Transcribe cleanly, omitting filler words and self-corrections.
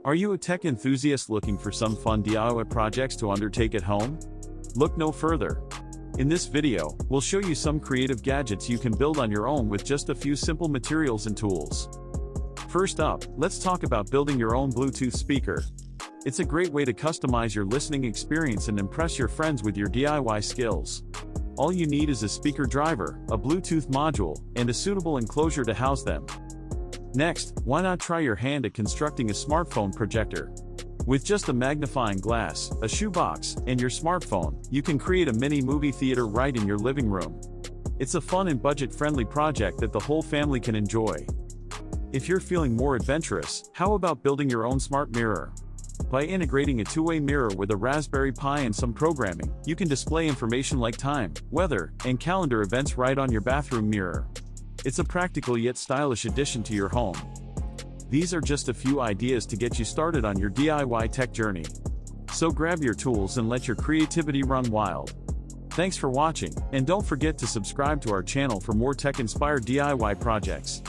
Are you a tech enthusiast looking for some fun DIY projects to undertake at home? Look no further. In this video, we'll show you some creative gadgets you can build on your own with just a few simple materials and tools. First up, let's talk about building your own Bluetooth speaker. It's a great way to customize your listening experience and impress your friends with your DIY skills. All you need is a speaker driver, a Bluetooth module, and a suitable enclosure to house them. Next, why not try your hand at constructing a smartphone projector? With just a magnifying glass, a shoebox, and your smartphone, you can create a mini movie theater right in your living room. It's a fun and budget-friendly project that the whole family can enjoy. If you're feeling more adventurous, how about building your own smart mirror? By integrating a two-way mirror with a Raspberry Pi and some programming, you can display information like time, weather, and calendar events right on your bathroom mirror. It's a practical yet stylish addition to your home. These are just a few ideas to get you started on your DIY tech journey. So grab your tools and let your creativity run wild. Thanks for watching, and don't forget to subscribe to our channel for more tech-inspired DIY projects.